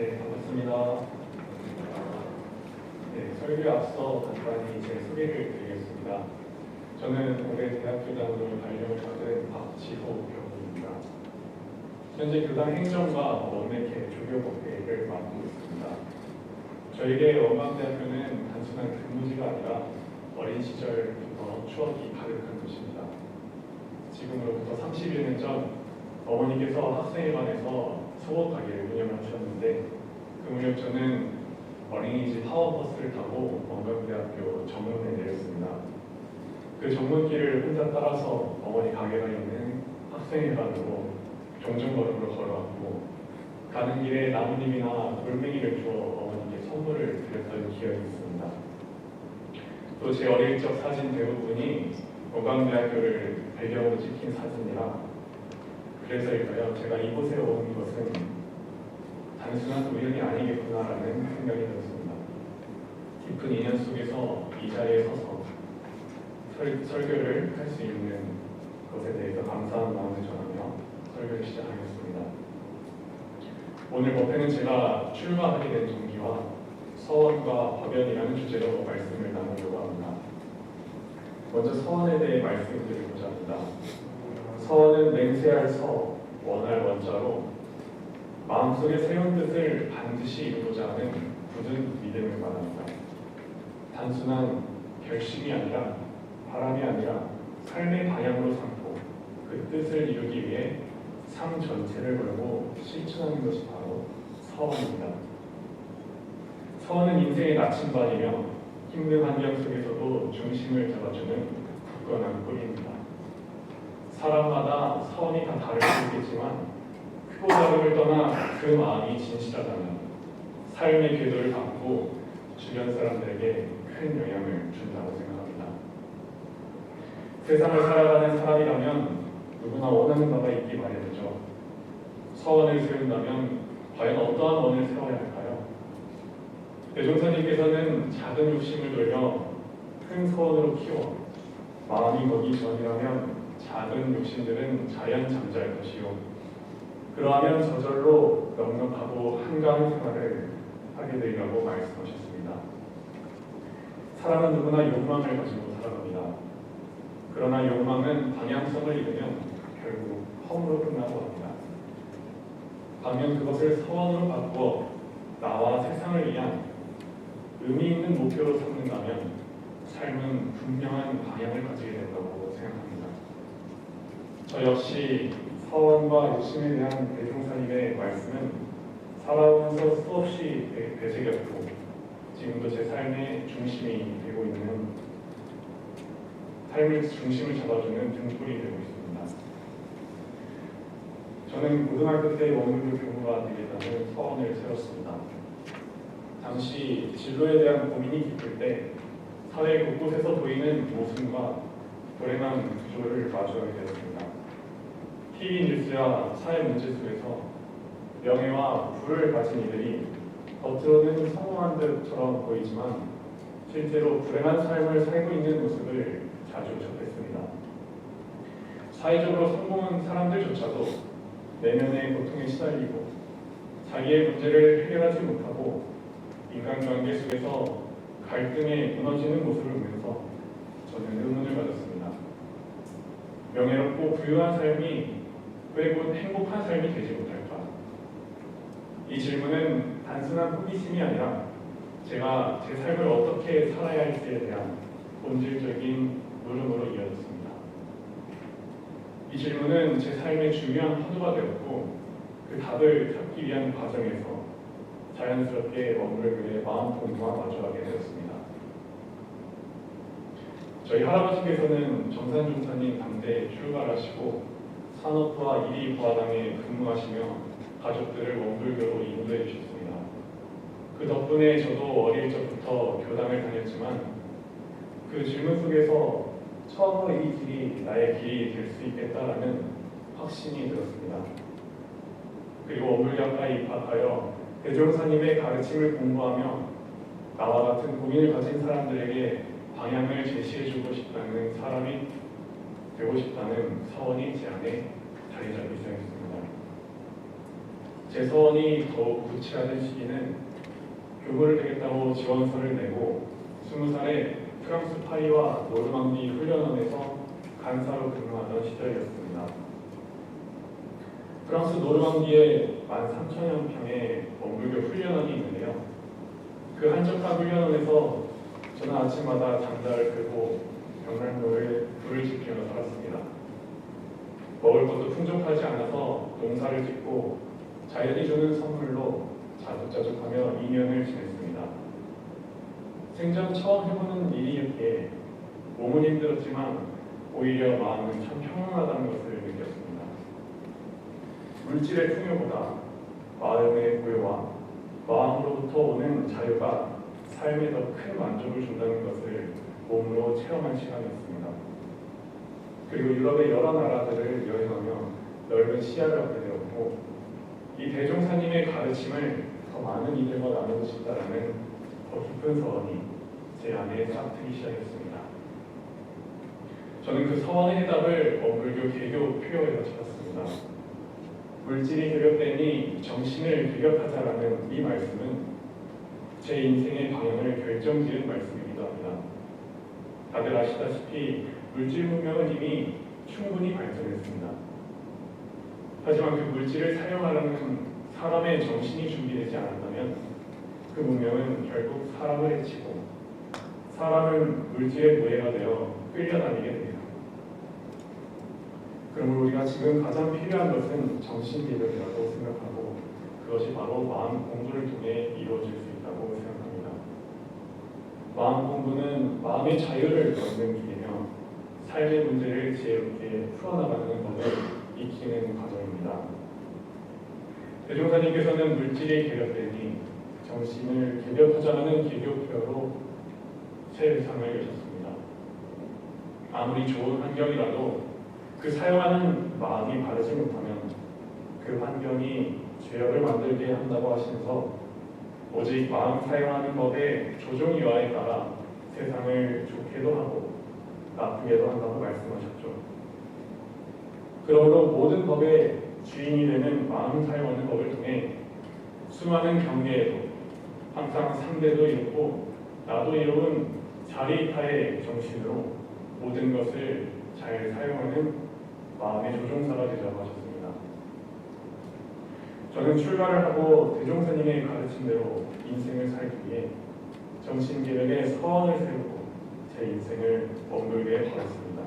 네, 반갑습니다. 네, 설교에 앞서 간단히 제 소개를 드리겠습니다. 저는 올해 대학교장으로 발령을 받은 박지호 교수입니다. 현재 교당 행정과 원내계 조교법회를 맡고 있습니다. 저에게 원광대학교는 단순한 근무지가 아니라 어린 시절부터 추억이 가득한 곳입니다. 지금으로부터 31년 전 어머니께서 학생회관에서 속옷 가게를 운영하셨는데 그 무렵 저는 어린이집 파워버스를 타고 원광대학교 정문에 내렸습니다. 그 정문길을 혼자 따라서 어머니 가게가 있는 학생회관으로 종전걸음으로 걸어왔고 가는 길에 나뭇잎이나 돌멩이를 주어 어머니께 선물을 드렸던 기억이 있습니다. 또 제 어릴 적 사진 대부분이 원광대학교를 배경으로 찍힌 사진이라 그래서일까요? 제가 이곳에 온 것은 단순한 우연이 아니겠구나라는 생각이 들었습니다. 깊은 인연 속에서 이 자리에 서서 설교를 할 수 있는 것에 대해서 감사한 마음을 전하며 설교를 시작하겠습니다. 오늘 법회는 제가 출마하게 된 동기와 서원과 법연이라는 주제로 말씀을 나누려고 합니다. 먼저 서원에 대해 말씀드리고자 합니다. 서원은 맹세할 서, 원할 원자로 마음속에 세운 뜻을 반드시 이루고자 하는 굳은 믿음을 말합니다. 단순한 결심이 아니라 바람이 아니라 삶의 방향으로 삼고 그 뜻을 이루기 위해 삶 전체를 걸고 실천하는 것이 바로 서원입니다. 서원은 인생의 나침반이며 힘든 환경 속에서도 중심을 잡아주는 굳건한 뿌리입니다. 사람마다 서원이 다 다를 수 있겠지만 크고 작음을 떠나 그 마음이 진실하다면 삶의 궤도를 바꾸고 주변 사람들에게 큰 영향을 준다고 생각합니다. 세상을 살아가는 사람이라면 누구나 원하는 바가 있기 마련이죠. 서원을 세운다면 과연 어떠한 원을 세워야 할까요? 대종사님께서는 작은 욕심을 돌려 큰 서원으로 키워 마음이 거기 전이라면 작은 욕심들은 자연 잠잘 것이요 그러하면 저절로 넉넉하고 한가한 생활을 하게 되리라고 말씀하셨습니다. 사람은 누구나 욕망을 가지고 살아갑니다. 그러나 욕망은 방향성을 잃으면 결국 허무로 끝나고 합니다. 반면 그것을 서원으로 바꾸어 나와 세상을 위한 의미 있는 목표로 삼는다면 삶은 분명한 방향을 가지게 된다고 생각합니다. 저 역시 서원과 욕심에 대한 대종사님의 말씀은 살아오면서 수없이 되새겼고 지금도 제 삶의 중심이 되고 있는 삶의 중심을 잡아주는 등불이 되고 있습니다. 저는 고등학교 때 원불교 교무가 되겠다는 서원을 세웠습니다. 당시 진로에 대한 고민이 깊을 때 사회 곳곳에서 보이는 모순과 불행한 구조를 마주하게 되었습니다. TV 뉴스와 사회 문제 속에서 명예와 부를 가진 이들이 겉으로는 성공한 듯처럼 보이지만 실제로 불행한 삶을 살고 있는 모습을 자주 접했습니다. 사회적으로 성공한 사람들조차도 내면의 고통에 시달리고 자기의 문제를 해결하지 못하고 인간관계 속에서 갈등에 무너지는 모습을 보면서 저는 의문을 가졌습니다. 명예롭고 부유한 삶이 왜 곧 행복한 삶이 되지 못할까? 이 질문은 단순한 호기심이 아니라 제가 제 삶을 어떻게 살아야 할지에 대한 본질적인 물음으로 이어졌습니다. 이 질문은 제 삶의 중요한 화두가 되었고 그 답을 찾기 위한 과정에서 자연스럽게 원불교의 마음 공부와 마주하게 되었습니다. 저희 할아버지께서는 정산종사님 당대에 출가하시고 산업부와 이리부화당에 근무하시며 가족들을 원불교로 인도해 주셨습니다. 그 덕분에 저도 어릴 적부터 교당을 다녔지만 그 질문 속에서 처음으로 이 길이 나의 길이 될 수 있겠다라는 확신이 들었습니다. 그리고 원불교학과에 입학하여 대종사님의 가르침을 공부하며 나와 같은 고민을 가진 사람들에게 방향을 제시해주고 싶다는 사람이 되고 싶다는 서원이 제 안에 자리 잡기 시작했습니다. 제 서원이 더욱 구체화된 시기는 교구를 되겠다고 지원서를 내고 20살에 프랑스 파리와 노르망디 훈련원에서 간사로 근무하던 시절이었습니다. 프랑스 노르망디에 13,000여 평의 원불교 훈련원이 있는데요. 그 한적한 훈련원에서 저는 아침마다 장작을 끄고 벽난로에 불을 지피며 살았습니다. 먹을 것도 풍족하지 않아서 농사를 짓고 자연이 주는 선물로 자족자족하며 2년을 지냈습니다. 생전 처음 해보는 일이기에 몸은 힘들었지만 오히려 마음은 참 평온하다는 것을 느꼈습니다. 물질의 풍요보다 마음의 고요와 마음으로부터 오는 자유가 삶에 더 큰 만족을 준다는 것을 몸으로 체험한 시간이었습니다. 그리고 유럽의 여러 나라들을 여행하며 넓은 시야를 얻게 되었고 이 대종사님의 가르침을 더 많은 이들과 나누고 싶다라는 더 깊은 서원이 제 안에 싹트기 시작했습니다. 저는 그 서원의 해답을 원불교 개교 표어에서 찾았습니다. 물질이 개벽되니 정신을 개벽하자라는 이 말씀은 제 인생의 방향을 결정지은 말씀이기도 합니다. 다들 아시다시피 물질 문명은 이미 충분히 발전했습니다. 하지만 그 물질을 사용하려는 사람의 정신이 준비되지 않았다면 그 문명은 결국 사람을 해치고 사람은 물질의 노예가 되어 끌려다니게 됩니다. 그러므로 우리가 지금 가장 필요한 것은 정신개벽이라고 생각하고 그것이 바로 마음 공부를 통해 이루어질 수 있다고 생각합니다. 마음 공부는 마음의 자유를 얻는 길이며 삶의 문제를 지혜롭게 풀어나가는 법을 익히는 과정입니다. 대종사님께서는 물질이 개벽되니 정신을 개벽하자는 개교표로 새 세상을 여셨습니다. 아무리 좋은 환경이라도 그 사용하는 마음이 바르지 못하면 그 환경이 죄악을 만들게 한다고 하시면서 오직 마음 사용하는 법의 조종이와에 따라 세상을 좋게도 하고 나쁘게도 한다고 말씀하셨죠. 그러므로 모든 법의 주인이 되는 마음 사용하는 법을 통해 수많은 경계에도 항상 상대도 이루고 나도 이루는 자리타의 정신으로 모든 것을 잘 사용하는 마음의 조종사가 되자고 하셨습니다. 저는 출가를 하고 대종사님의 가르침대로 인생을 살기 위해 정신개벽의 서원을 세우고 제 인생을 원불교에 걸었습니다.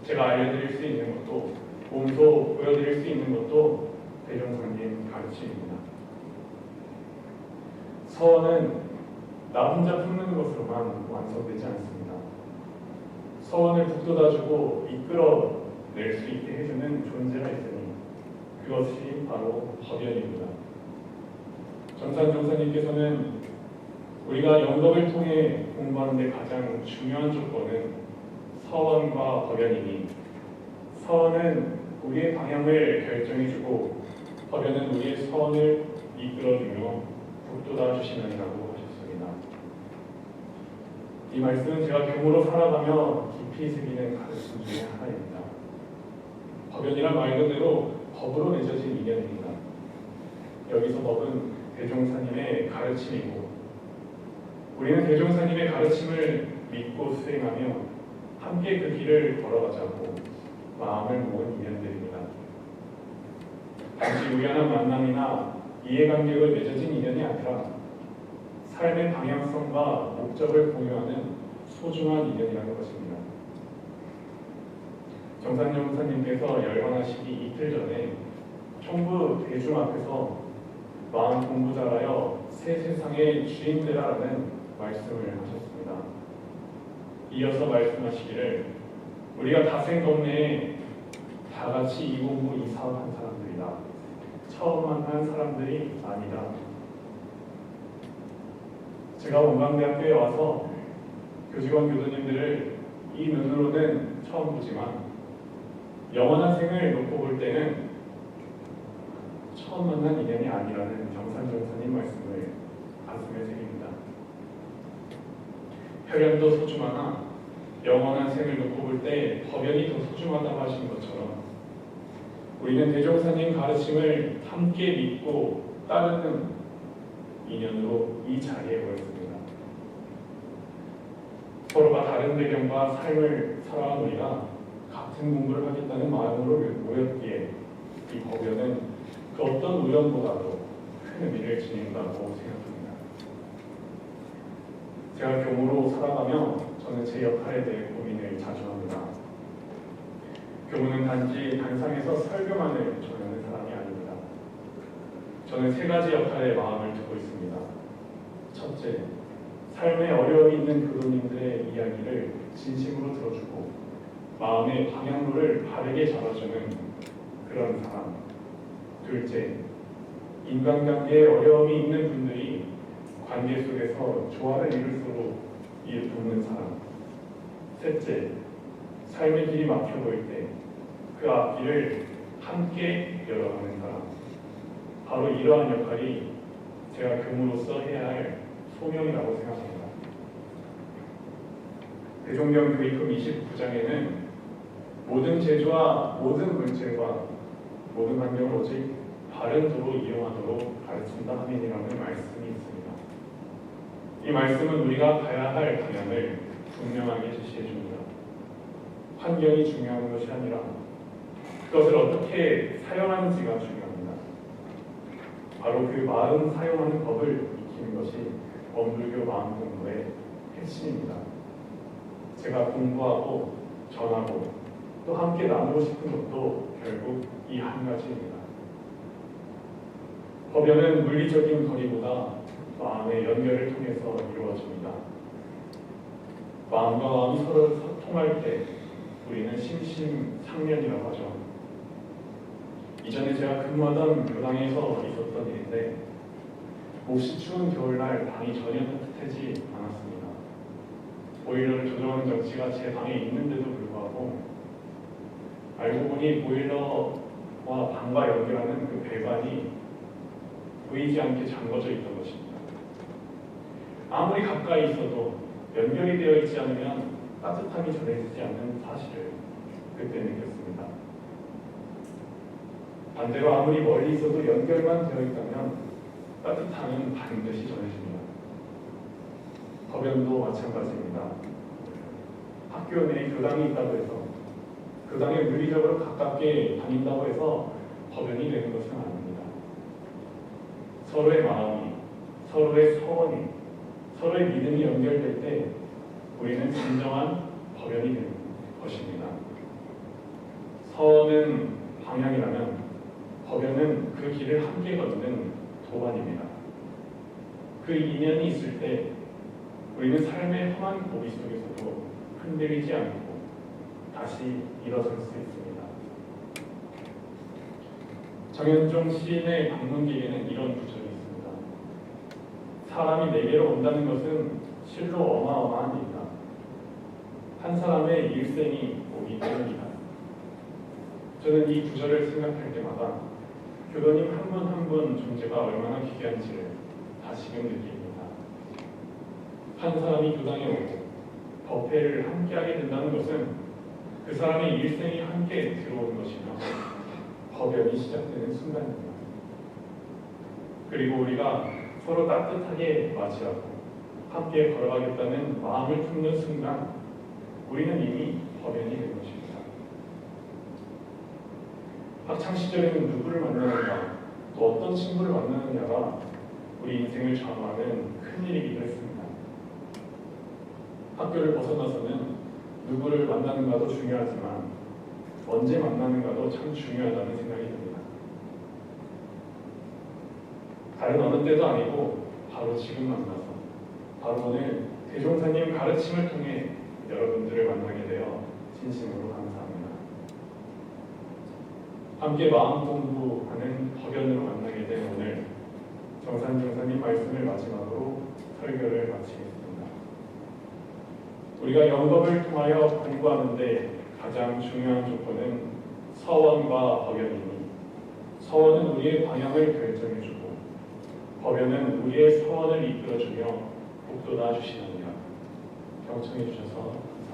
제가 알려드릴 수 있는 것도 몸소 보여드릴 수 있는 것도 대종사님 가르침입니다. 서원은 나 혼자 품는 것으로만 완성되지 않습니다. 서원을 북돋아주고 이끌어낼 수 있게 해주는 존재가 있으니 그것이 바로 법연입니다. 정산 종사님께서는 우리가 영덕을 통해 공부하는 데 가장 중요한 조건은 서원과 법연이니 서원은 우리의 방향을 결정해주고 법연은 우리의 서원을 이끌어주며 북돋아 주시느니라고 하셨습니다. 이 말씀은 제가 교무로 살아가며 깊이 새기는 가르침 중에 하나입니다. 법연이란 말 그대로 법으로 맺어진 인연입니다. 여기서 법은 대종사님의 가르침이고 우리는 대종사님의 가르침을 믿고 수행하며 함께 그 길을 걸어가자고 마음을 모은 인연들입니다. 단지 우연한 만남이나 이해관계로 맺어진 인연이 아니라 삶의 방향성과 목적을 공유하는 소중한 인연이라는 것입니다. 정산영 목사님께서 열반하시기 이틀 전에 총부 대중 앞에서 마음 공부 잘하여 새 세상의 주인 되라라는 말씀을 하셨습니다. 이어서 말씀하시기를 우리가 다생 동네에 다 같이 이 공부 이 사업한 사람들이다. 처음 만난 사람들이 아니다. 제가 원광대학교에 와서 교직원 교수님들을 이 눈으로는 처음 보지만 영원한 생을 놓고 볼 때는 처음 만난 인연이 아니라는 정산정사님 말씀을 가슴에 새깁니다. 혈연도 소중하나 영원한 생을 놓고 볼 때 법연이 더 소중하다고 하신 것처럼 우리는 대종사님 가르침을 함께 믿고 따르는 인연으로 이 자리에 모였습니다. 서로가 다른 배경과 삶을 살아온 우리가 같은 공부를 하겠다는 마음으로 모였기에 이 법연은 그 어떤 우연보다도 큰 의미를 지닌다고 생각합니다. 제가 교무로 살아가며 저는 제 역할에 대해 고민을 자주 합니다. 교무는 단지 단상에서 설교만을 전하는 사람이 아닙니다. 저는 세 가지 역할에 마음을 두고 있습니다. 첫째, 삶에 어려움이 있는 교도님들의 이야기를 진심으로 들어주고 마음의 방향로를 바르게 잡아주는 그런 사람. 둘째, 인간관계에 어려움이 있는 분들이 관계 속에서 조화를 이룰수록 돕는 사람. 셋째, 삶의 길이 막혀 보일 때 그 앞길을 함께 열어가는 사람. 바로 이러한 역할이 제가 교무로서 해야 할 소명이라고 생각합니다. 대종경 교리품 29장에는 모든 제주와 모든 물질과 모든 환경을 오직 바른 도로 이용하도록 가르친다 하면이라는 말씀이 있습니다. 이 말씀은 우리가 가야 할 방향을 분명하게 제시해 줍니다. 환경이 중요한 것이 아니라 그것을 어떻게 사용하는지가 중요합니다. 바로 그 마음 사용하는 법을 익히는 것이 원불교 마음 공부의 핵심입니다. 제가 공부하고 전하고 또 함께 나누고 싶은 것도 결국 이 한 가지입니다. 법연은 물리적인 거리보다 마음의 연결을 통해서 이루어집니다. 마음과 마음이 서로 소통할 때 우리는 심심상면이라고 하죠. 이전에 제가 근무하던 교당에서 있었던 일인데 몹시 추운 겨울날 방이 전혀 따뜻하지 않았습니다. 보일러를 조정하는 정치가 제 방에 있는데도 불구하고 알고 보니 보일러와 방과 연결하는 그 배관이 보이지 않게 잠궈져 있던 것입니다. 아무리 가까이 있어도 연결이 되어 있지 않으면 따뜻함이 전해지지 않는 사실을 그때 느꼈습니다. 반대로 아무리 멀리 있어도 연결만 되어 있다면 따뜻함은 반드시 전해집니다. 법연도 마찬가지입니다. 학교 내에 교당이 있다고 해서 교당에 물리적으로 가깝게 다닌다고 해서 법연이 되는 것은 아닙니다. 서로의 마음이, 서로의 소원이, 서로의 믿음이 연결될 때 우리는 진정한 법연이 되는 것입니다. 서원은 방향이라면 법연은 그 길을 함께 걷는 도반입니다. 그 인연이 있을 때 우리는 삶의 험한 고비 속에서도 흔들리지 않고 다시 일어설 수 있습니다. 정현종 시인의 방문기에는 이런 구절이 있습니다. 사람이 내게로 온다는 것은 실로 어마어마한 일이다. 한 사람의 일생이 오기 때문이다. 저는 이 구절을 생각할 때마다 교도님 한 분 한 분 존재가 얼마나 귀한지를 다시금 느낍니다. 한 사람이 교당에 오고 법회를 함께하게 된다는 것은 그 사람의 일생이 함께 들어오는 것이며 법연이 시작되는 순간입니다. 그리고 우리가 서로 따뜻하게 맞이하고 함께 걸어가겠다는 마음을 품는 순간 우리는 이미 법연이 된 것입니다. 학창시절에는 누구를 만나느냐 또 어떤 친구를 만나느냐가 우리 인생을 좌우하는 큰 일이기도 했습니다. 학교를 벗어나서는 누구를 만나는가도 중요하지만 언제 만나는가도 참 중요하다는 생각이 듭니다. 다른 어느 때도 아니고 바로 지금 만나서 바로 오늘 대종사님 가르침을 통해 여러분들을 만나게 되어 진심으로 감사합니다. 함께 마음 공부하는 법연으로 만나게 된 오늘 정산정사님 말씀을 마지막으로 설교를 마치겠습니다. 우리가 영법을 통하여 공부하는데 가장 중요한 조건은 서원과 법연이니 서원은 우리의 방향을 결정해주고 법연은 우리의 서원을 이끌어주며 북돋아 주시느니라. 경청해 주셔서 감사합니다.